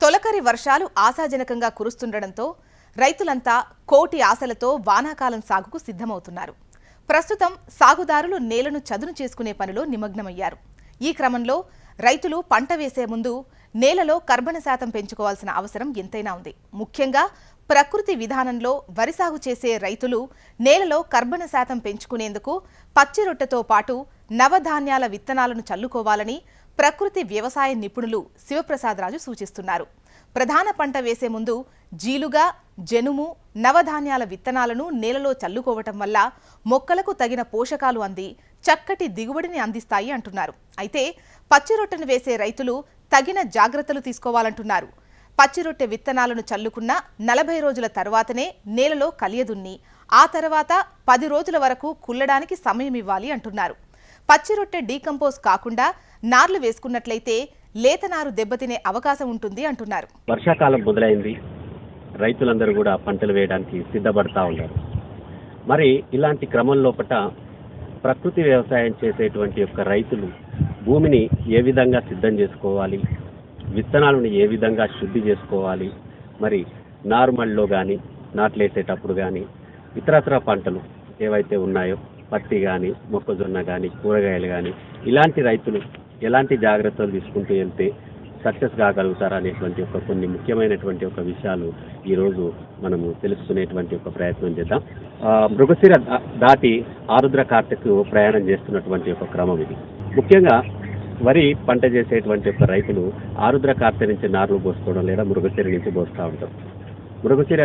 తొలకరి వర్షాలు ఆశాజనకంగా కురుస్తుండటంతో రైతులంతా కోటి ఆశలతో వానాకాలం సాగుకు సిద్ధమవుతున్నారు. ప్రస్తుతం సాగుదారులు నేలను చదును చేసుకునే పనిలో నిమగ్నమయ్యారు. ఈ క్రమంలో రైతులు పంట వేసే ముందు నేలలో కర్బన శాతం పెంచుకోవాల్సిన అవసరం ఎంతైనా ఉంది. ముఖ్యంగా ప్రకృతి విధానంలో వరి సాగు చేసే రైతులు నేలలో కర్బన శాతం పెంచుకునేందుకు పచ్చి రొట్టెతో పాటు నవధాన్యాల విత్తనాలను చల్లుకోవాలని ప్రకృతి వ్యవసాయ నిపుణులు శివప్రసాద్ రాజు సూచిస్తున్నారు. ప్రధాన పంట వేసే ముందు జీలుగా, జనుము, నవధాన్యాల విత్తనాలను నేలలో చల్లుకోవటం వల్ల మొక్కలకు తగిన పోషకాలు అంది చక్కటి దిగుబడిని అందిస్తాయి అంటున్నారు. అయితే పచ్చిరొట్టెను వేసే రైతులు తగిన జాగ్రత్తలు తీసుకోవాలంటున్నారు. పచ్చిరొట్టె విత్తనాలను చల్లుకున్న 40 రోజుల తర్వాతనే నేలలో కలియదున్ని ఆ తర్వాత 10 రోజుల వరకు కుల్లడానికి సమయం ఇవ్వాలి అంటున్నారు. పచ్చిరొట్టె డీకంపోజ్ కాకుండా నార్లు వేసుకున్నట్లయితే లేతనారు దెబ్బతినే అవకాశం ఉంటుంది అంటున్నారు. వర్షాకాలం మొదలైంది, రైతులందరూ కూడా పంటలు వేయడానికి సిద్ధపడతా ఉన్నారు. మరి ఇలాంటి క్రమం లోపట ప్రకృతి వ్యవసాయం చేసేటువంటి యొక్క రైతులు భూమిని ఏ విధంగా సిద్ధం చేసుకోవాలి, విత్తనాలను ఏ విధంగా శుద్ధి చేసుకోవాలి, మరి నార్మల్లో కానీ నాట్లేసేటప్పుడు కానీ ఇతరత్ర పంటలు ఏవైతే ఉన్నాయో పత్తి కానీ మొక్కజొన్న కానీ కూరగాయలు కానీ ఇలాంటి రైతులు ఎలాంటి జాగ్రత్తలు తీసుకుంటూ వెళ్తే సక్సెస్ కాగలుగుతారు అనేటువంటి ఒక కొన్ని ముఖ్యమైనటువంటి ఒక విషయాలు ఈరోజు మనము తెలుసుకునేటువంటి ఒక ప్రయత్నం చేద్దాం. మృగశిర దాటి ఆరుద్ర కార్తెకు ప్రయాణం చేస్తున్నటువంటి ఒక క్రమం ఇది. ముఖ్యంగా వరి పంట చేసేటువంటి ఒక రైతులు ఆరుద్ర కార్తె నుంచి నార్లు పోసుకోవడం లేదా మృగశిర నుంచి పోస్తూ ఉంటారు. మృగశిర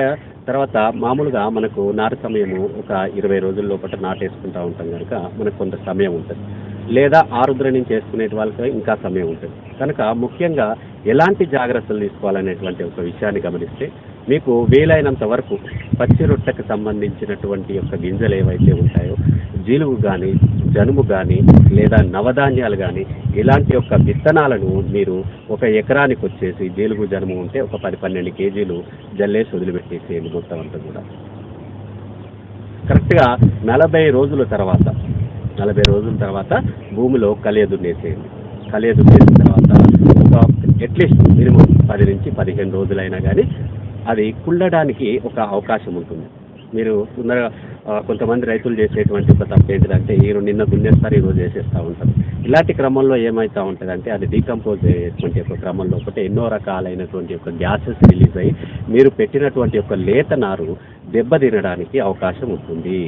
తర్వాత మామూలుగా మనకు నారు సమయము ఒక 20 రోజుల లోపల నాటేసుకుంటూ ఉంటాం కనుక మనకు కొంత సమయం ఉంటుంది, లేదా ఆరుద్ర నుంచి వేసుకునే వాళ్ళకి ఇంకా సమయం ఉంటుంది. కనుక ముఖ్యంగా ఎలాంటి జాగ్రత్తలు తీసుకోవాలనేటువంటి ఒక విషయాన్ని గమనిస్తే మీకు వీలైనంత వరకు పచ్చి రొట్టెకు సంబంధించినటువంటి యొక్క గింజలు ఏవైతే ఉంటాయో జీలుగు కానీ జనుము కానీ లేదా నవధాన్యాలు కానీ ఇలాంటి యొక్క విత్తనాలను మీరు ఒక ఎకరానికి వచ్చేసి జీలుగు జనుము ఉంటే ఒక 10-12 కేజీలు జల్లేసి వదిలిపెట్టేసేయండి. మొత్తం అంతా కూడా కరెక్ట్గా 40 రోజుల తర్వాత భూమిలో కలియదున్నేసేయండి. కలియదున్నేసిన తర్వాత ఒక అట్లీస్ట్ మినిమం 10 నుంచి 15 రోజులైనా కానీ అది కుళ్ళడానికి ఒక అవకాశం ఉంటుంది. మీరు తొందరగా కొంతమంది రైతులు చేసేటువంటి ఒక తప్పు ఏంటిదంటే నిన్న దున్నేస్తారు, ఈరోజు చేసేస్తూ ఉంటారు. ఇలాంటి క్రమంలో ఏమవుతూ ఉంటుందంటే అది డీకంపోజ్ అయ్యేటువంటి ఒక క్రమంలో ఒకటి ఎన్నో రకాలైనటువంటి ఒక గ్యాసెస్ రిలీజ్ అయ్యి మీరు పెట్టినటువంటి ఒక లేత నారు దెబ్బతినడానికి అవకాశం ఉంటుంది.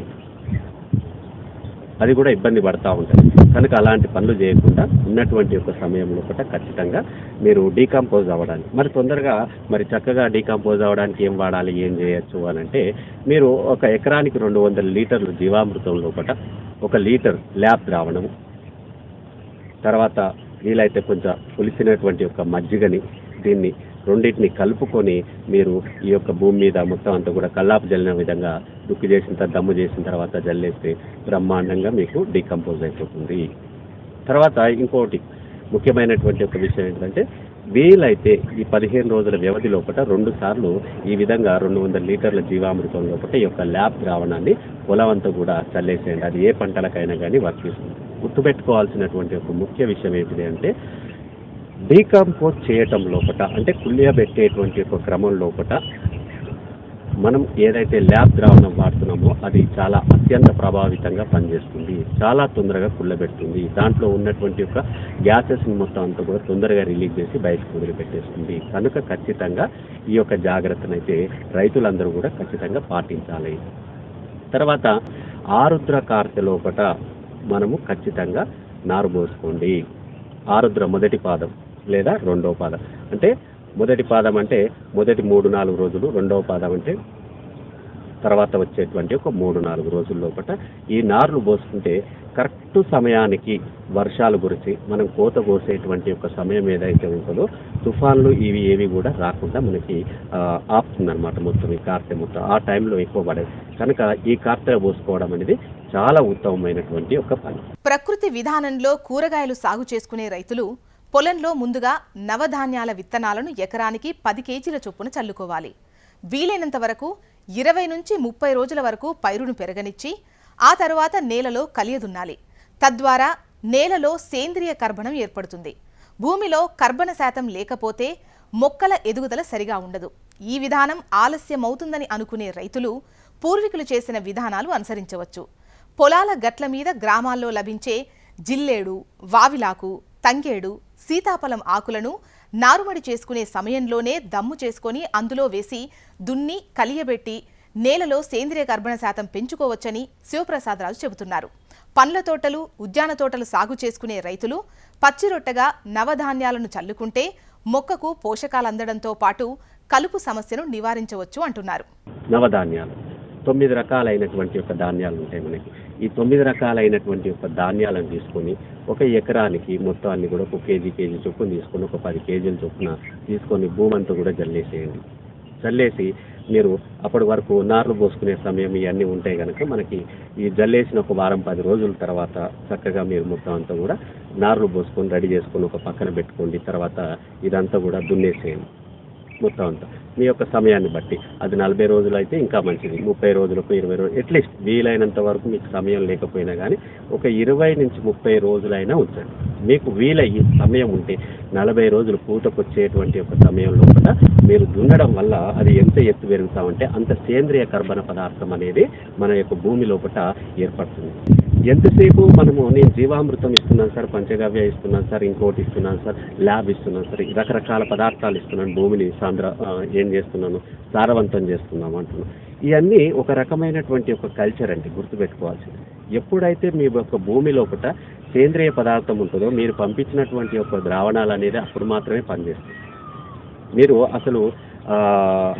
అది కూడా ఇబ్బంది పడతా ఉంటుంది. కనుక అలాంటి పనులు చేయకుండా ఉన్నటువంటి ఒక సమయంలో కూడా ఖచ్చితంగా మీరు డీకంపోజ్ అవ్వడానికి తొందరగా చక్కగా డీకంపోజ్ అవ్వడానికి ఏం వాడాలి, ఏం చేయొచ్చు అని అంటే మీరు ఒక ఎకరానికి 200 లీటర్లు జీవామృతం లోపల 1 లీటర్ ల్యాబ్ ద్రావణము, తర్వాత వీలైతే కొంచెం పులిసినటువంటి ఒక మజ్జిగని దీన్ని రెండింటిని కలుపుకొని మీరు ఈ యొక్క భూమి మీద మొత్తం అంతా కూడా కల్లాపు జల్లిన విధంగా దుక్కి చేసిన తర్వాత దమ్ము చేసిన తర్వాత జల్లేస్తే బ్రహ్మాండంగా మీకు డీకంపోజ్ అయిపోతుంది. తర్వాత ఇంకోటి ముఖ్యమైనటువంటి ఒక విషయం ఏంటంటే వీలైతే ఈ 15 రోజుల వ్యవధి లోపల 2 సార్లు ఈ విధంగా 200 లీటర్ల జీవామృతం లోపల ఈ యొక్క ల్యాబ్ ద్రావణాన్ని పొలం అంతా కూడా చల్లేసేయండి. అది ఏ పంటలకైనా కానీ వర్తిస్తుంది. గుర్తుపెట్టుకోవాల్సినటువంటి ఒక ముఖ్య విషయం ఏంటిది అంటే డీకంపోజ్ చేయటం లోపల అంటే కుళ్ళబెట్టేటువంటి ఒక క్రమం లోపల మనం ఏదైతే ల్యాబ్ ద్రావణం వాడుతున్నామో అది చాలా అత్యంత ప్రభావితంగా పనిచేస్తుంది, చాలా తొందరగా కుళ్ళబెడుతుంది. దాంట్లో ఉన్నటువంటి యొక్క గ్యాసెస్ని మొత్తం అంతా కూడా తొందరగా రిలీజ్ చేసి బయటకు వదిలిపెట్టేస్తుంది. కనుక ఖచ్చితంగా ఈ యొక్క జాగ్రత్తనైతే రైతులందరూ కూడా ఖచ్చితంగా పాటించాలి. తర్వాత ఆరుద్ర కార్తె లోపల మనము ఖచ్చితంగా నారు పోసుకోండి. ఆరుద్ర మొదటి పాదం లేదా రెండవ పాదం అంటే మొదటి పాదం అంటే మొదటి 3-4 రోజులు, రెండవ పాదం అంటే తర్వాత వచ్చేటువంటి ఒక 3-4 రోజుల లోపల ఈ నార్లు పోసుకుంటే కరెక్ట్ సమయానికి వర్షాలు కురిసి మనం కోత కోసేటువంటి ఒక సమయం ఏదైతే ఉంటుందో తుఫాన్లు ఇవి ఏవి కూడా రాకుండా మనకి ఆపుతుందన్నమాట. మొత్తం ఈ కార్తె మొత్తం ఆ టైంలో ఎక్కువ పడేది. కనుక ఈ కార్తె పోసుకోవడం అనేది చాలా ఉత్తమమైనటువంటి ఒక పని. ప్రకృతి విధానంలో కూరగాయలు సాగు చేసుకునే రైతులు పొలంలో ముందుగా నవధాన్యాల విత్తనాలను ఎకరానికి 10 కేజీల చొప్పున చల్లుకోవాలి. వీలైనంత వరకు 20 నుంచి 30 రోజుల వరకు పైరును పెరగనిచ్చి ఆ తర్వాత నేలలో కలియదున్నాలి. తద్వారా నేలలో సేంద్రియ కర్బనం ఏర్పడుతుంది. భూమిలో కర్బన శాతం లేకపోతే మొక్కల ఎదుగుదల సరిగా ఉండదు. ఈ విధానం ఆలస్యమవుతుందని అనుకునే రైతులు పూర్వీకులు చేసిన విధానాలు అనుసరించవచ్చు. పొలాల గట్ల మీద గ్రామాల్లో లభించే జిల్లేడు, వావిలాకు, తంగేడు, సీతాఫలం ఆకులను నారుమడి చేసుకునే సమయంలోనే దమ్ము చేసుకొని అందులో వేసి దున్ని కలియబెట్టి నేలలో సేంద్రియ కర్బన శాతం పెంచుకోవచ్చని శివప్రసాదరాజు చెబుతున్నారు. పండ్ల తోటలు, ఉద్యాన తోటలు సాగు చేసుకునే రైతులు పచ్చిరొట్టగా నవధాన్యాలను చల్లుకుంటే మొక్కకు పోషకాలు అందడంతో పాటు కలుపు సమస్యను నివారించవచ్చు అంటున్నారు. నవధాన్యాలు 9 రకాలైనటువంటి యొక్క ధాన్యాలు ఉంటాయి మనకి. ఈ 9 రకాలైనటువంటి యొక్క ధాన్యాలను తీసుకొని ఒక ఎకరానికి మొత్తం అన్ని కూడా ఒక కేజీ చొప్పున తీసుకొని ఒక 10 కేజీల చొప్పున తీసుకొని భూమంతా కూడా జల్లేసేయండి. జల్లేసి మీరు అప్పటి వరకు నార్లు పోసుకునే సమయం ఇవన్నీ ఉంటాయి కనుక మనకి ఈ జల్లేసిన ఒక వారం 10 రోజుల తర్వాత చక్కగా మీరు మొత్తం అంతా కూడా నార్లు పోసుకొని రెడీ చేసుకొని ఒక పక్కన పెట్టుకోండి. తర్వాత ఇదంతా కూడా దున్నేసేయండి మొత్తం అంతా మీ యొక్క సమయాన్ని బట్టి. అది 40 రోజులు అయితే ఇంకా మంచిది, 30 రోజులకు 20 రోజులు, అట్లీస్ట్ వీలైనంత వరకు మీకు సమయం లేకపోయినా కానీ ఒక 20 నుంచి 30 రోజులైనా ఉంచండి. మీకు వీలయ్యి సమయం ఉంటే 40 రోజులు పూతకు వచ్చేటువంటి ఒక సమయంలో కూడా మీరు దున్నడం వల్ల అది ఎంత ఎత్తు పెరుగుతామంటే అంత సేంద్రియ కర్బన పదార్థం అనేది మన యొక్క భూమి లోపల ఏర్పడుతుంది. ఎంతసేపు నేను జీవామృతం ఇస్తున్నాను సార్, పంచగవ్య ఇస్తున్నాను సార్, ఇంకోటి ఇస్తున్నాను సార్, ల్యాబ్ ఇస్తున్నాను సార్, రకరకాల పదార్థాలు ఇస్తున్నాను, భూమిని ఏం చేస్తున్నాను, సారవంతం చేస్తున్నాము అంటున్నాను. ఇవన్నీ ఒక రకమైనటువంటి ఒక కల్చర్ అండి, గుర్తుపెట్టుకోవాల్సింది. ఎప్పుడైతే మీ యొక్క భూమి లోపల సేంద్రియ పదార్థం ఉంటుందో మీరు పంపించినటువంటి యొక్క ద్రావణాలు అనేది అప్పుడు మాత్రమే పనిచేస్తుంది. మీరు అసలు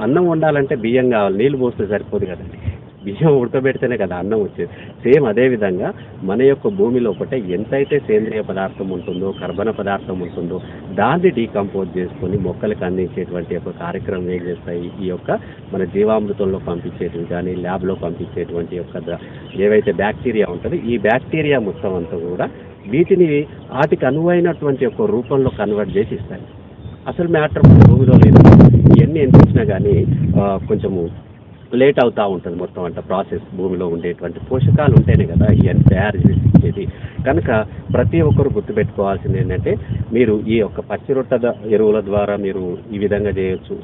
అన్నం వండాలంటే బియ్యం కావాలి, నీళ్ళు పోస్తే సరిపోదు కదండి. బియ్యం ఉడకబెడితేనే కదా అన్నం వచ్చేది. సేమ్ అదేవిధంగా మన యొక్క భూమి లోపల ఎంతైతే సేంద్రియ పదార్థం ఉంటుందో, కర్బన పదార్థం ఉంటుందో దాన్ని డీకంపోజ్ చేసుకొని మొక్కలకు అందించేటువంటి ఒక కార్యక్రమం ఏం చేస్తాయి, ఈ యొక్క మన జీవామృతంలో పంపించేటివి కానీ ల్యాబ్లో పంపించేటువంటి యొక్క ఏవైతే బ్యాక్టీరియా ఉంటుందో ఈ బ్యాక్టీరియా మొత్తం అంతా కూడా వీటిని వాటికి అనువైనటువంటి ఒక రూపంలో కన్వర్ట్ చేసి ఇస్తాయి. అసలు మ్యాటర్ మన భూమిలో లేదు. ఇవన్నీ ఎంత వచ్చినా కానీ కొంచెము లేట్ అవుతూ ఉంటుంది మొత్తం అంట ప్రాసెస్. భూమిలో ఉండేటువంటి పోషకాలు ఉంటేనే కదా ఇవన్నీ తయారు చేసి ఇచ్చేది. కనుక ప్రతి ఒక్కరు గుర్తుపెట్టుకోవాల్సింది ఏంటంటే మీరు ఈ యొక్క పచ్చిరొట్ట ఎరువుల ద్వారా మీరు ఈ విధంగా చేయొచ్చు.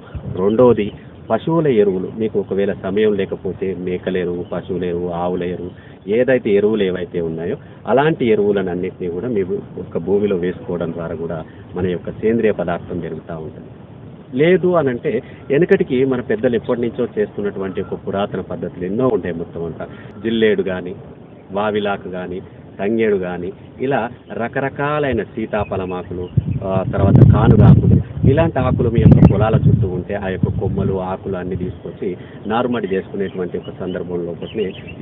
రెండోది పశువుల ఎరువులు, మీకు ఒకవేళ సమయం లేకపోతే మేకల ఎరువు, పశువుల ఎరువు, ఆవుల ఎరువు, ఏదైతే ఎరువులు ఏవైతే ఉన్నాయో అలాంటి ఎరువులను అన్నింటినీ కూడా మీరు ఒక భూమిలో వేసుకోవడం ద్వారా కూడా మన యొక్క సేంద్రియ పదార్థం పెరుగుతూ ఉంటుంది. లేదు అని అంటే వెనకటికి మన పెద్దలు ఎప్పటి నుంచో చేస్తున్నటువంటి ఒక పురాతన పద్ధతులు ఎన్నో ఉంటాయి మొత్తం అంతా. జిల్లేడు కానీ, వావిలాకు కానీ, తంగేడు కానీ, ఇలా రకరకాలైన సీతాఫలం ఆకులు, తర్వాత కానుగాకులు, ఇలాంటి ఆకులు మీ యొక్క పొలాల చుట్టూ ఉంటే ఆ యొక్క కొమ్మలు, ఆకులు అన్ని తీసుకొచ్చి నారుమడి చేసుకునేటువంటి ఒక సందర్భంలో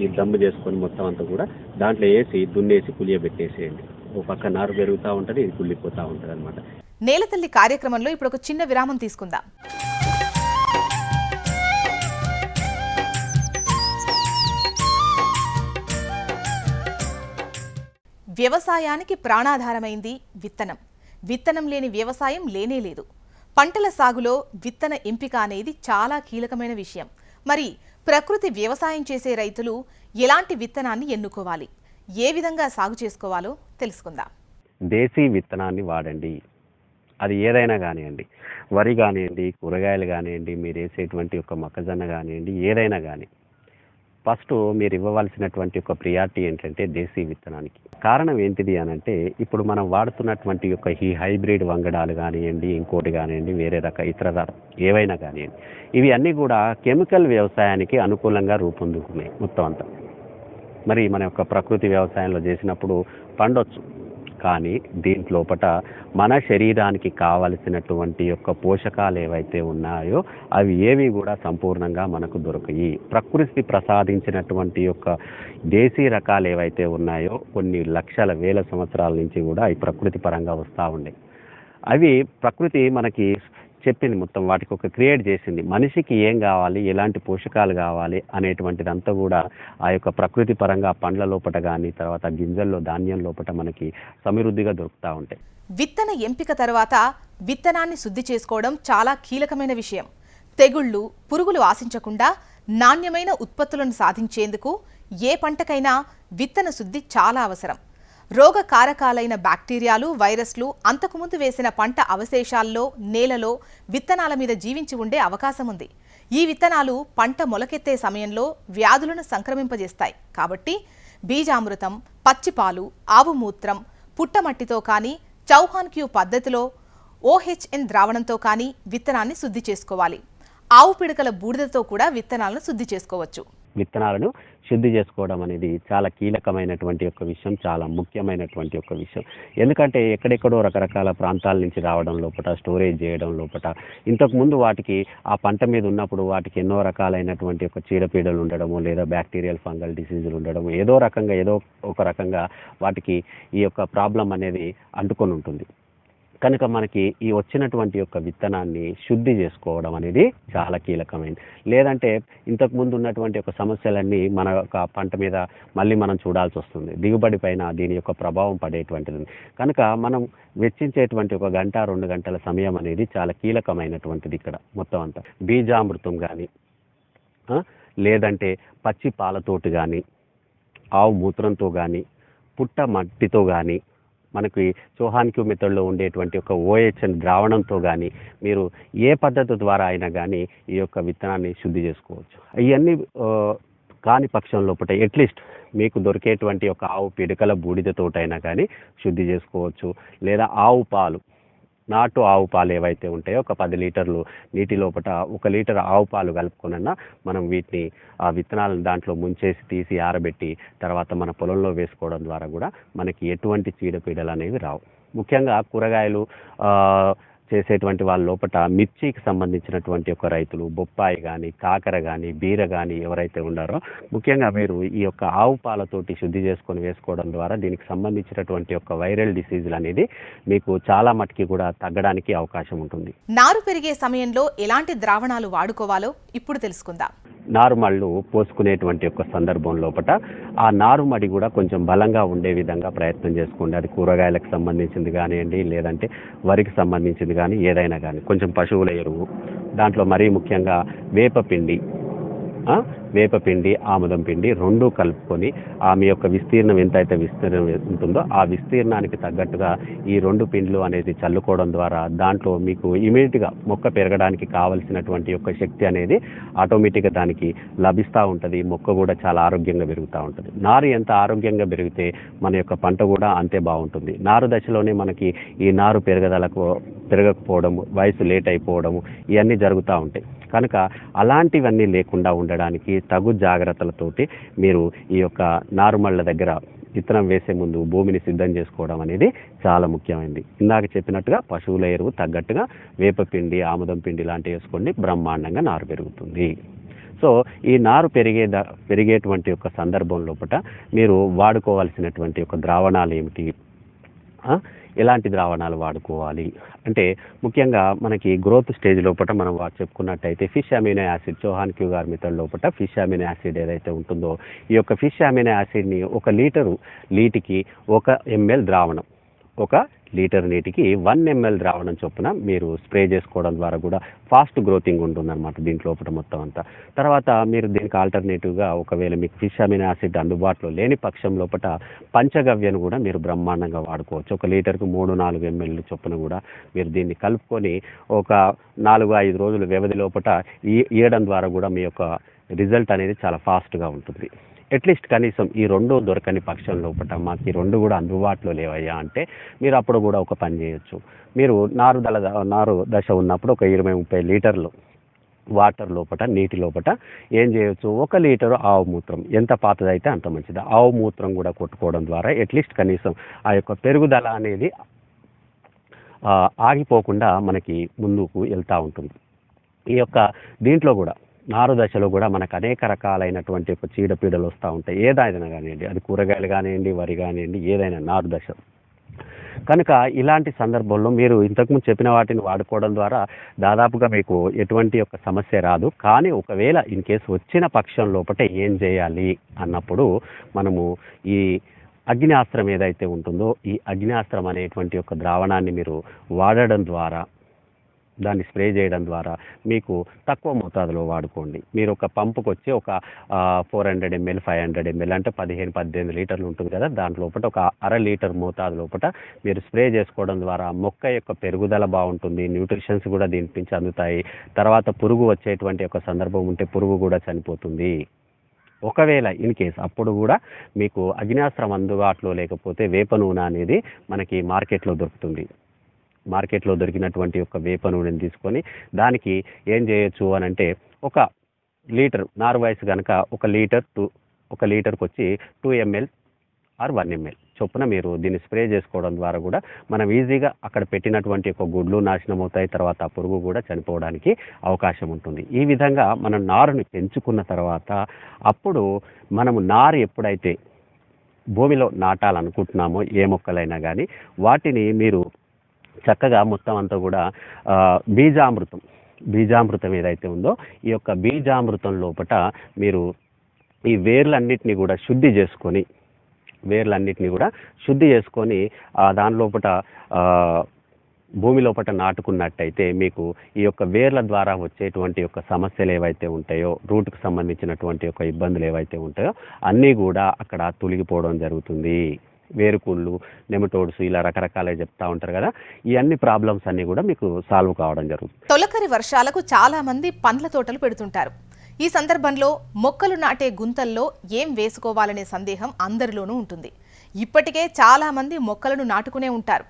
ఈ దమ్ము చేసుకొని మొత్తం అంతా కూడా దాంట్లో వేసి దున్నేసి పులియబెట్టేసేయండి. ఓ పక్క నారు పెరుగుతూ ఉంటుంది, ఇది కుళ్ళిపోతూ ఉంటుంది అనమాట. నేలతల్లి కార్యక్రమంలో ఇప్పుడు ఒక చిన్న విరామం తీసుకుందాం. వ్యవసాయానికి ప్రాణాధారమైంది విత్తనం. విత్తనం లేని వ్యవసాయం లేనేలేదు. పంటల సాగులో విత్తన ఎంపిక అనేది చాలా కీలకమైన విషయం. మరి ప్రకృతి వ్యవసాయం చేసే రైతులు ఎలాంటి విత్తనాన్ని ఎన్నుకోవాలి, ఏ విధంగా సాగు చేసుకోవాలో తెలుసుకుందాం. దేశీ విత్తనాన్ని వాడండి. అది ఏదైనా కానివ్వండి, వరి కానివ్వండి, కూరగాయలు కానివ్వండి, మీరు వేసేటువంటి ఒక మొక్కజొన్న కానివ్వండి, ఏదైనా కానీ ఫస్ట్ మీరు ఇవ్వవలసినటువంటి ఒక ప్రియారిటీ ఏంటంటే దేశీ విత్తనానికి. కారణం ఏంటిది అని అంటే ఇప్పుడు మనం వాడుతున్నటువంటి యొక్క ఈ హైబ్రిడ్ వంగడాలు కానివ్వండి, ఇంకోటి కానివ్వండి, వేరే ఇతర ఏవైనా కానివ్వండి, ఇవి అన్నీ కూడా కెమికల్ వ్యవసాయానికి అనుకూలంగా రూపొందుకున్నాయి మొత్తం అంతా. మరి మన యొక్క ప్రకృతి వ్యవసాయంలో చేసినప్పుడు పండొచ్చు, కానీ దీంట్లోపట మన శరీరానికి కావలసినటువంటి యొక్క పోషకాలు ఏవైతే ఉన్నాయో అవి ఏవి కూడా సంపూర్ణంగా మనకు దొరకయి. ప్రకృతి ప్రసాదించినటువంటి యొక్క దేశీ రకాలు ఏవైతే ఉన్నాయో కొన్ని లక్షల వేల సంవత్సరాల నుంచి కూడా అవి ప్రకృతి పరంగా వస్తూ ఉండే. అవి ప్రకృతి మనకి చెప్పింది, మొత్తం వాటికి ఒక క్రియేట్ చేసింది. మనిషికి ఏం కావాలి, ఎలాంటి పోషకాలు కావాలి అనేటువంటిదంతా కూడా ఆ యొక్క ప్రకృతి పరంగా పండ్ల లోపట కానీ తర్వాత గింజల్లో ధాన్యం లోపట మనకి సమృద్ధిగా దొరుకుతూ ఉంటాయి. విత్తన ఎంపిక తర్వాత విత్తనాన్ని శుద్ధి చేసుకోవడం చాలా కీలకమైన విషయం. తెగుళ్లు, పురుగులు ఆశించకుండా నాణ్యమైన ఉత్పత్తులను సాధించేందుకు ఏ పంటకైనా విత్తన శుద్ధి చాలా అవసరం. రోగకారకాలైన బ్యాక్టీరియాలు, వైరస్లు అంతకుముందు వేసిన పంట అవశేషాల్లో, నేలలో, విత్తనాల మీద జీవించి ఉండే అవకాశం ఉంది. ఈ విత్తనాలు పంట మొలకెత్తే సమయంలో వ్యాధులను సంక్రమింపజేస్తాయి. కాబట్టి బీజామృతం, పచ్చిపాలు, ఆవు మూత్రం, పుట్టమట్టితో కానీ చౌహాన్ క్యూ పద్ధతిలో OHN ద్రావణంతో కానీ విత్తనాన్ని శుద్ధి చేసుకోవాలి. ఆవు పిడకల బూడిదతో కూడా విత్తనాలను శుద్ధి చేసుకోవచ్చు. విత్తనాలను శుద్ధి చేసుకోవడం అనేది చాలా కీలకమైనటువంటి ఒక విషయం, చాలా ముఖ్యమైనటువంటి ఒక విషయం. ఎందుకంటే ఎక్కడెక్కడో రకరకాల ప్రాంతాల నుంచి రావడం లోపల, స్టోరేజ్ చేయడం లోపల, ఇంతకుముందు వాటికి ఆ పంట మీద ఉన్నప్పుడు వాటికి ఎన్నో రకాలైనటువంటి ఒక చీడపీడలు ఉండడము, లేదా బ్యాక్టీరియల్ ఫంగల్ డిసీజులు ఉండడము, ఏదో ఒక రకంగా వాటికి ఈ యొక్క ప్రాబ్లం అనేది అంటుకొని ఉంటుంది. కనుక మనకి ఈ వచ్చినటువంటి యొక్క విత్తనాన్ని శుద్ధి చేసుకోవడం అనేది చాలా కీలకమైనది. లేదంటే ఇంతకుముందు ఉన్నటువంటి ఒక సమస్యలన్నీ మన యొక్క పంట మీద మళ్ళీ మనం చూడాల్సి వస్తుంది. దిగుబడి పైన దీని యొక్క ప్రభావం పడేటువంటిది. కనుక మనం వెచ్చించేటువంటి ఒక గంట 2 గంటల సమయం అనేది చాలా కీలకమైనటువంటిది ఇక్కడ మొత్తం అంతా. బీజామృతం కానీ, లేదంటే పచ్చి పాలతోటి కానీ, ఆవు మూత్రంతో కానీ, పుట్ట మట్టితో కానీ, మనకి చౌహాన్ క్యూ మెథడ్లో ఉండేటువంటి ఒక OHN ద్రావణంతో కానీ మీరు ఏ పద్ధతి ద్వారా అయినా కానీ ఈ యొక్క విత్తనాన్ని శుద్ధి చేసుకోవచ్చు. ఇవన్నీ కాని పక్షం లోపల అట్లీస్ట్ మీకు దొరికేటువంటి ఒక ఆవు పిడకల బూడిదతోటైనా కానీ శుద్ధి చేసుకోవచ్చు. లేదా ఆవు పాలు, నాటు ఆవు పాలు ఏవైతే ఉంటాయో ఒక 10 లీటర్లు నీటి లోపల 1 లీటర్ ఆవు పాలు కలుపుకొనన్నా మనం వీటిని ఆ విత్తనాలను దాంట్లో ముంచేసి తీసి ఆరబెట్టి తర్వాత మన పొలంలో వేసుకోవడం ద్వారా కూడా మనకి ఎటువంటి చీడపీడలు అనేవి రావు. ముఖ్యంగా కూరగాయలు చేసేటువంటి వాళ్ళ లోపల మిర్చికి సంబంధించినటువంటి ఒక రైతులు, బొప్పాయి కానీ, కాకర కానీ, బీర కానీ ఎవరైతే ఉన్నారో ముఖ్యంగా మీరు ఈ యొక్క ఆవు పాలతోటి శుద్ధి చేసుకొని వేసుకోవడం ద్వారా దీనికి సంబంధించినటువంటి ఒక వైరల్ డిసీజులు అనేది మీకు చాలా మటుకి కూడా తగ్గడానికి అవకాశం ఉంటుంది. నారు పెరిగే సమయంలో ఎలాంటి ద్రావణాలు వాడుకోవాలో ఇప్పుడు తెలుసుకుందాం. నారుమళ్ళు పోసుకునేటువంటి ఒక సందర్భం లోపల ఆ నారుమడి కూడా కొంచెం బలంగా ఉండే విధంగా ప్రయత్నం చేసుకోండి. అది కూరగాయలకు సంబంధించింది కానివ్వండి, లేదంటే వరికి సంబంధించింది కానీ ఏదైనా కానీ, కొంచెం పశువుల ఎరువు, దాంట్లో మరీ ముఖ్యంగా వేపపిండి, ఆముదం పిండి 2 కలుపుకొని మీ యొక్క విస్తీర్ణం ఎంతైతే విస్తీర్ణం ఉంటుందో ఆ విస్తీర్ణానికి తగ్గట్టుగా ఈ 2 పిండ్లు అనేది చల్లుకోవడం ద్వారా దాంట్లో మీకు ఇమీడియట్గా మొక్క పెరగడానికి కావలసినటువంటి యొక్క శక్తి అనేది ఆటోమేటిక్గా దానికి లభిస్తూ ఉంటుంది. మొక్క కూడా చాలా ఆరోగ్యంగా పెరుగుతూ ఉంటుంది. నారు ఎంత ఆరోగ్యంగా పెరిగితే మన యొక్క పంట కూడా అంతే బాగుంటుంది. నారు దశలోనే మనకి ఈ నారు పెరగకపోవడం, వయసు లేట్ అయిపోవడము ఇవన్నీ జరుగుతూ ఉంటాయి. కనుక అలాంటివన్నీ లేకుండా ఉండడానికి తగు జాగ్రత్తలతోటి మీరు ఈ యొక్క నారుమళ్ళ దగ్గర విత్తనం వేసే ముందు భూమిని సిద్ధం చేసుకోవడం అనేది చాలా ముఖ్యమైనది. ఇందాక చెప్పినట్టుగా పశువుల ఎరువు తగ్గట్టుగా వేపపిండి, ఆముదం పిండి లాంటివి వేసుకోండి, బ్రహ్మాండంగా నారు పెరుగుతుంది. సో ఈ నారు పెరిగేటువంటి ఒక సందర్భం లోపల మీరు వాడుకోవాల్సినటువంటి ఒక ద్రావణాలు ఏమిటి, ఎలాంటి ద్రావణాలు వాడుకోవాలి అంటే ముఖ్యంగా మనకి గ్రోత్ స్టేజ్ లోపల మనం చెప్పుకున్నట్టయితే fish amino acid, Chauhan Q గారి మెథడ్ లోపల ఫిష్ అమినో యాసిడ్ ఏదైతే ఉంటుందో ఈ యొక్క ఫిష్ అమినో యాసిడ్ని 1 లీటరు నీటికి 1 ml ద్రావణం, 1 లీటర్ నీటికి 1 ml ద్రావణం చొప్పున మీరు స్ప్రే చేసుకోవడం ద్వారా కూడా ఫాస్ట్ గ్రోతింగ్ ఉంటుందన్నమాట దీంట్లో లోపల మొత్తం అంతా. తర్వాత మీరు దీనికి ఆల్టర్నేటివ్గా ఒకవేళ మీకు ఫిష్ అమినో యాసిడ్ అందుబాటులో లేని పక్షం లోపల పంచగవ్యను కూడా మీరు బ్రహ్మాండంగా వాడుకోవచ్చు. 1 లీటర్కు 3-4 ml చొప్పున కూడా మీరు దీన్ని కలుపుకొని ఒక 4-5 రోజుల వ్యవధి లోపల ఇవ్వడం ద్వారా కూడా మీ యొక్క రిజల్ట్ అనేది చాలా ఫాస్ట్గా ఉంటుంది. అట్లీస్ట్ కనీసం ఈ 2 దొరకని పక్షం లోపల మాకు ఈ 2 కూడా అందుబాటులో లేవయ్యా అంటే మీరు అప్పుడు కూడా ఒక పని చేయొచ్చు. మీరు నారు దశ ఉన్నప్పుడు ఒక 20-30 లీటర్లు వాటర్ లోపల, నీటి లోపల ఏం చేయొచ్చు, 1 లీటరు ఆవు మూత్రం, ఎంత పాతదైతే అంత మంచిది, ఆవు మూత్రం కూడా కొట్టుకోవడం ద్వారా అట్లీస్ట్ కనీసం ఆ యొక్క పెరుగుదల అనేది ఆగిపోకుండా మనకి ముందుకు వెళ్తూ ఉంటుంది. ఈ యొక్క దీంట్లో కూడా నారు దశలో కూడా మనకు అనేక రకాలైనటువంటి ఒక చీడపీడలు వస్తూ ఉంటాయి. ఏదైనా కానివ్వండి, అది కూరగాయలు కానివ్వండి, వరి కానివ్వండి, ఏదైనా నారు దశ. కనుక ఇలాంటి సందర్భంలో మీరు ఇంతకుముందు చెప్పిన వాటిని వాడుకోవడం ద్వారా దాదాపుగా మీకు ఎటువంటి ఒక సమస్య రాదు. కానీ ఒకవేళ ఇన్ కేసు వచ్చిన పక్షం లోపల ఏం చేయాలి అన్నప్పుడు మనము ఈ అగ్నియాస్త్రం ఏదైతే ఉంటుందో ఈ అగ్నియాస్త్రం అనేటువంటి ఒక ద్రావణాన్ని మీరు వాడడం ద్వారా దాన్ని స్ప్రే చేయడం ద్వారా మీకు తక్కువ మోతాదులో వాడుకోండి. మీరు ఒక పంపుకి వచ్చి ఒక 400 ml 500 ml అంటే 15-18 లీటర్లు ఉంటుంది కదా, దాంట్లోపట ఒక అర లీటర్ మోతాదు లోపల మీరు స్ప్రే చేసుకోవడం ద్వారా మొక్క యొక్క పెరుగుదల బాగుంటుంది, న్యూట్రిషన్స్ కూడా దీని నుంచి అందుతాయి. తర్వాత పురుగు వచ్చేటువంటి ఒక సందర్భం ఉంటే పురుగు కూడా చనిపోతుంది. ఒకవేళ ఇన్ కేస్ అప్పుడు కూడా మీకు అగ్నాస్త్రం అందుబాటులో లేకపోతే వేప నూనె అనేది మనకి మార్కెట్లో దొరుకుతుంది. మార్కెట్లో దొరికినటువంటి ఒక వేప నూనెని తీసుకొని దానికి ఏం చేయొచ్చు అని అంటే ఒక లీటర్ నారు వయసు కనుక ఒక లీటర్కి వచ్చి 2 ml ఆర్ 1 ml చొప్పున మీరు దీన్ని స్ప్రే చేసుకోవడం ద్వారా కూడా మనం ఈజీగా అక్కడ పెట్టినటువంటి ఒక గుడ్లు నాశనం అవుతాయి, తర్వాత ఆ పురుగు కూడా చనిపోవడానికి అవకాశం ఉంటుంది. ఈ విధంగా మనం నారుని పెంచుకున్న తర్వాత అప్పుడు మనము నారు ఎప్పుడైతే భూమిలో నాటాలనుకుంటున్నామో ఏ మొక్కలైనా కానీ వాటిని మీరు చక్కగా మొత్తం అంతా కూడా బీజామృతం ఏదైతే ఉందో ఈ యొక్క బీజామృతం లోపట మీరు ఈ వేర్లన్నిటిని కూడా శుద్ధి చేసుకొని దాని లోపట భూమి లోపట నాటుకున్నట్టయితే మీకు ఈ యొక్క వేర్ల ద్వారా వచ్చేటువంటి యొక్క సమస్యలు ఏవైతే ఉంటాయో, రూట్కి సంబంధించినటువంటి యొక్క ఇబ్బందులు ఏవైతే ఉంటాయో అన్నీ కూడా అక్కడ తొలగిపోవడం జరుగుతుంది. వేరుకుళ్ళు, నెమటోడ్స్ ఇలా రకరకాలుగా చెప్తా ఉంటారు కదా, ఈ అన్ని ప్రాబ్లమ్స్ అన్నీ కూడా మీకు సాల్వ్ కావడం జరుగుతుంది. తొలకరి వర్షాలకు చాలా మంది పండ్ల తోటలు పెడుతుంటారు. ఈ సందర్భంలో మొక్కలు నాటే గుంతల్లో ఏం వేసుకోవాలనే సందేహం అందరిలోనూ ఉంటుంది. ఇప్పటికే చాలా మంది మొక్కలను నాటుకునే ఉంటారు.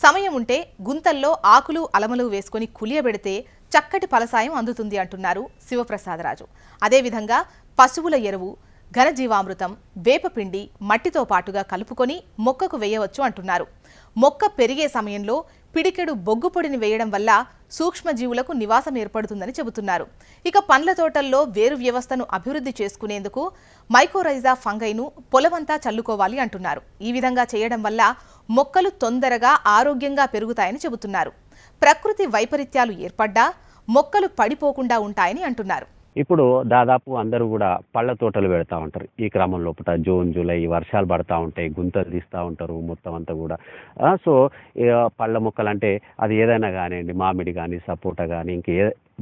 సమయం ఉంటే గుంతల్లో ఆకులు అలమలు వేసుకొని కులియబెడితే చక్కటి ఫలసాయం అందుతుంది అంటున్నారు శివప్రసాదరాజు. అదేవిధంగా పశువుల ఎరువు, ఘనజీవామృతం, వేపపిండి మట్టితో పాటుగా కలుపుకొని మొక్కకు వేయవచ్చు అంటున్నారు. మొక్క పెరిగే సమయంలో పిడికెడు బొగ్గు పొడిని వేయడం వల్ల సూక్ష్మజీవులకు నివాసం ఏర్పడుతుందని చెబుతున్నారు. ఇక పండ్ల తోటల్లో వేరు వ్యవస్థను అభివృద్ధి చేసుకునేందుకు మైకోరైజా ఫంగైను పొలమంతా చల్లుకోవాలి అంటున్నారు. ఈ విధంగా చేయడం వల్ల మొక్కలు తొందరగా ఆరోగ్యంగా పెరుగుతాయని చెబుతున్నారు. ప్రకృతి వైపరీత్యాలు ఏర్పడ్డా మొక్కలు పడిపోకుండా ఉంటాయని అంటున్నారు. ఇప్పుడు దాదాపు అందరూ కూడా పళ్ళ తోటలు పెడతా ఉంటారు. ఈ క్రమం లోపల జూన్, జూలై వర్షాలు పడతా ఉంటాయి, గుంతలు తీస్తూ ఉంటారు మొత్తం అంతా కూడా. సో పళ్ళ మొక్కలు అంటే అది ఏదైనా కానివ్వండి, మామిడి కానీ, సపోటా కానీ,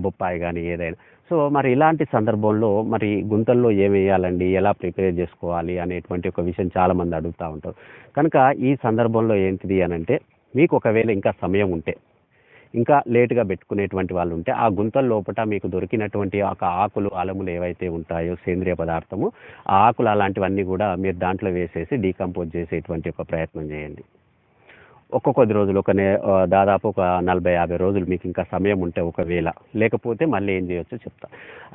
బొప్పాయి కానీ ఏదైనా. సో మరి ఇలాంటి సందర్భంలో మరి గుంతల్లో ఏం వేయాలండి, ఎలా ప్రిపేర్ చేసుకోవాలి అనేటువంటి ఒక విషయం చాలామంది అడుగుతూ ఉంటారు. కనుక ఈ సందర్భంలో ఏంటిది అని అంటే మీకు ఒకవేళ ఇంకా సమయం ఉంటే, ఇంకా లేటుగా పెట్టుకునేటువంటి వాళ్ళు ఉంటే ఆ గుంతల లోపల మీకు దొరికినటువంటి ఒక ఆకులు అలములు ఏవైతే ఉంటాయో సేంద్రియ పదార్థము, ఆ ఆకులు అలాంటివన్నీ కూడా మీరు దాంట్లో వేసేసి డీకంపోజ్ చేసేటువంటి ఒక ప్రయత్నం చేయండి. కొద్ది రోజులు దాదాపు ఒక 40-50 రోజులు మీకు ఇంకా సమయం ఉంటే ఒకవేళ, లేకపోతే మళ్ళీ ఏం చేయొచ్చో చెప్తా.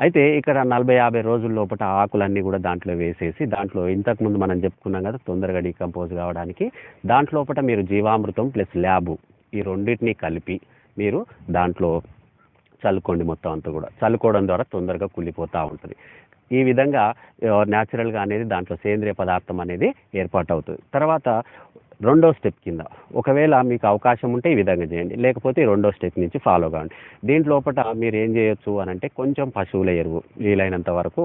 అయితే ఇక్కడ 40-50 రోజుల లోపల ఆకులన్నీ కూడా దాంట్లో వేసేసి దాంట్లో ఇంతకుముందు మనం చెప్పుకున్నాం కదా తొందరగా డీకంపోజ్ కావడానికి, దాంట్లోపట మీరు జీవామృతం ప్లస్ ల్యాబు ఈ రెండింటినీ కలిపి మీరు దాంట్లో చల్లుకోండి. మొత్తం అంతా కూడా చల్లుకోవడం ద్వారా తొందరగా కుళ్ళిపోతూ ఉంటుంది. ఈ విధంగా న్యాచురల్గా అనేది దాంట్లో సేంద్రియ పదార్థం అనేది ఏర్పాటు అవుతుంది. తర్వాత రెండో స్టెప్ కింద ఒకవేళ మీకు అవకాశం ఉంటే ఈ విధంగా చేయండి, లేకపోతే రెండో స్టెప్ నుంచి ఫాలో కావండి. దీంట్లోపట మీరు ఏం చేయొచ్చు అని అంటే కొంచెం పశువుల ఎరువు వీలైనంత వరకు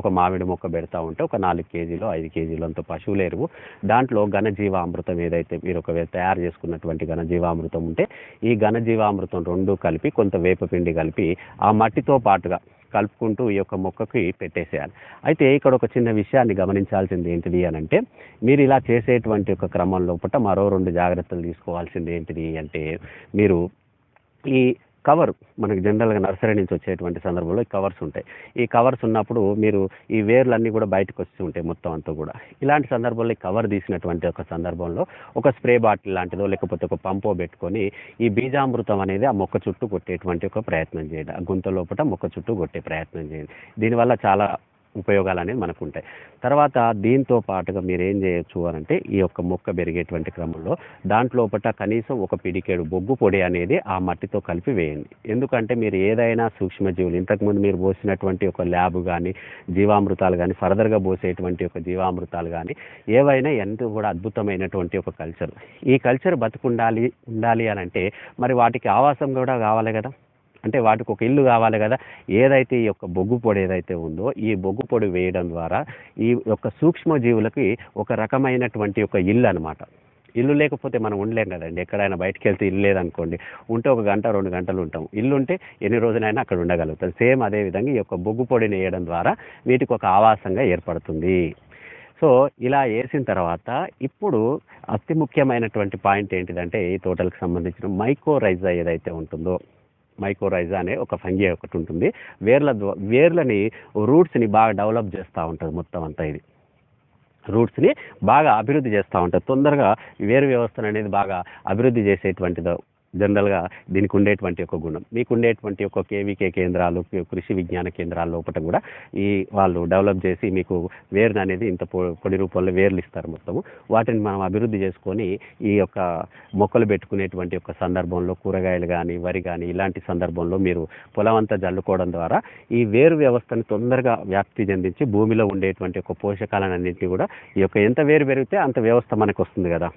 ఒక మామిడి మొక్క పెడతా ఉంటే ఒక 4 కేజీలు 5 కేజీలు అంత పశువుల ఎరువు, దాంట్లో ఘనజీవామృతం ఏదైతే మీరు ఒకవేళ తయారు చేసుకున్నటువంటి ఘనజీవామృతం ఉంటే ఈ ఘనజీవామృతం 2 కలిపి కొంత వేపపిండి కలిపి ఆ మట్టితో పాటుగా కలుపుకుంటూ ఈ యొక్క మొక్కకి పెట్టేసేయాలి. అయితే ఇక్కడ ఒక చిన్న విషయాన్ని గమనించాల్సింది ఏంటిది అని అంటే మీరు ఇలా చేసేటువంటి ఒక క్రమం లోపల మరో 2 జాగ్రత్తలు తీసుకోవాల్సింది ఏంటిది అంటే మీరు ఈ కవర్ మనకి జనరల్గా నర్సరీ నుంచి వచ్చేటువంటి సందర్భంలో ఈ కవర్స్ ఉంటాయి. ఈ కవర్స్ ఉన్నప్పుడు మీరు ఈ వేర్లన్నీ కూడా బయటకు వస్తూ ఉంటాయి మొత్తం అంతా కూడా. ఇలాంటి సందర్భంలో ఈ కవర్ తీసినటువంటి ఒక సందర్భంలో ఒక స్ప్రే బాటిల్ లాంటిదో లేకపోతే ఒక పంపో పెట్టుకొని ఈ బీజామృతం అనేది ఆ మొక్క చుట్టూ కొట్టేటువంటి ఒక ప్రయత్నం చేయండి. ఆ గుంత లోపల మొక్క చుట్టూ కొట్టే ప్రయత్నం చేయండి. దీనివల్ల చాలా ఉపయోగాలు అనేది మనకు ఉంటాయి. తర్వాత దీంతో పాటుగా మీరు ఏం చేయొచ్చు అని అంటే ఈ యొక్క మొక్క పెరిగేటువంటి క్రమంలో దాంట్లోపట కనీసం ఒక పిడికేడు బొగ్గు పొడి అనేది ఆ మట్టితో కలిపి వేయండి. ఎందుకంటే మీరు ఏదైనా సూక్ష్మజీవులు ఇంతకుముందు మీరు పోసినటువంటి ఒక ల్యాబ్ కానీ జీవామృతాలు కానీ ఫర్దర్గా పోసేటువంటి ఒక జీవామృతాలు కానీ ఏవైనా ఎంతో కూడా అద్భుతమైనటువంటి ఒక కల్చర్. ఈ కల్చర్ బతుకుండాలి అని అంటే మరి వాటికి ఆవాసం కూడా కావాలి కదా, అంటే వాటికి ఒక ఇల్లు కావాలి కదా. ఏదైతే ఈ యొక్క బొగ్గు పొడి ఏదైతే ఉందో ఈ బొగ్గు పొడి వేయడం ద్వారా ఈ యొక్క సూక్ష్మజీవులకి ఒక రకమైనటువంటి ఒక ఇల్లు అనమాట. ఇల్లు లేకపోతే మనం ఉండలేం కదండి. ఎక్కడైనా బయటికి వెళ్తే ఇల్లు లేదనుకోండి, ఉంటే ఒక గంట 2 గంటలు ఉంటాం. ఇల్లు ఉంటే ఎన్ని రోజులైనా అక్కడ ఉండగలుగుతాం. సేమ్ అదే విధంగా ఈ యొక్క బొగ్గు పొడిని వేయడం ద్వారా వీటికి ఒక ఆవాసంగా ఏర్పడుతుంది. సో ఇలా వేసిన తర్వాత ఇప్పుడు అతి ముఖ్యమైనటువంటి పాయింట్ ఏంటిదంటే ఈ తోటలకు సంబంధించిన మైకోరైజా ఏదైతే ఉంటుందో, మైకోరైజా అనే ఒక ఫంగి ఒకటి ఉంటుంది. వేర్లని రూట్స్ని బాగా డెవలప్ చేస్తూ ఉంటుంది. మొత్తం అంతా ఇది రూట్స్ని బాగా అభివృద్ధి చేస్తూ ఉంటుంది. తొందరగా వేరు వ్యవస్థను అనేది బాగా అభివృద్ధి చేసేటువంటిదో జనరల్గా దీనికి ఉండేటువంటి ఒక గుణం. మీకు ఉండేటువంటి ఒక కేవీకే కేంద్రాలు, కృషి విజ్ఞాన కేంద్రాల లోపల కూడా ఈ వాళ్ళు డెవలప్ చేసి మీకు వేరుని అనేది ఇంత పొడి రూపంలో వేర్లు ఇస్తారు మొత్తము. వాటిని మనం అభివృద్ధి చేసుకొని ఈ యొక్క మొక్కలు పెట్టుకునేటువంటి ఒక సందర్భంలో కూరగాయలు కానీ వరి కానీ ఇలాంటి సందర్భంలో మీరు పొలం అంతా జల్లుకోవడం ద్వారా ఈ వేరు వ్యవస్థను తొందరగా వ్యాప్తి చెందించి భూమిలో ఉండేటువంటి ఒక పోషకాలన్నింటినీ కూడా ఈ యొక్క ఎంత వేరు పెరిగితే అంత వ్యవస్థ మనకు వస్తుంది కదా,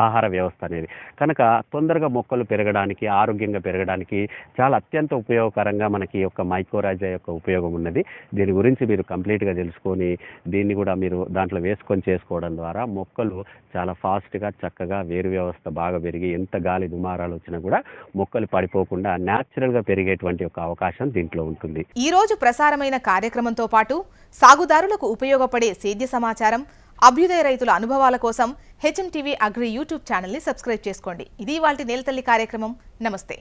ఆహార వ్యవస్థ అనేది. కనుక తొందరగా మొక్కలు పెరగడానికి, ఆరోగ్యంగా పెరగడానికి చాలా అత్యంత ఉపయోగకరంగా మనకి ఈ యొక్క మైకోరైజా యొక్క ఉపయోగం ఉన్నది. దీని గురించి మీరు కంప్లీట్గా తెలుసుకొని దీన్ని కూడా మీరు దాంట్లో వేసుకొని చేసుకోవడం ద్వారా మొక్కలు చాలా ఫాస్ట్గా చక్కగా వేరు వ్యవస్థ బాగా పెరిగి ఎంత గాలి దుమారాలు వచ్చినా కూడా మొక్కలు పడిపోకుండా న్యాచురల్గా పెరిగేటువంటి ఒక అవకాశం దీంట్లో ఉంటుంది. ఈ రోజు ప్రసారమైన కార్యక్రమంతో పాటు సాగుదారులకు ఉపయోగపడే సేద్య సమాచారం, అభ్యుదయ రైతుల అనుభవాల కోసం హెచ్ఎం టీవీ అగ్రి యూట్యూబ్ ఛానల్ని సబ్స్క్రైబ్ చేసుకోండి. ఇది ఇవాల్టి నేలతల్లి కార్యక్రమం. నమస్తే.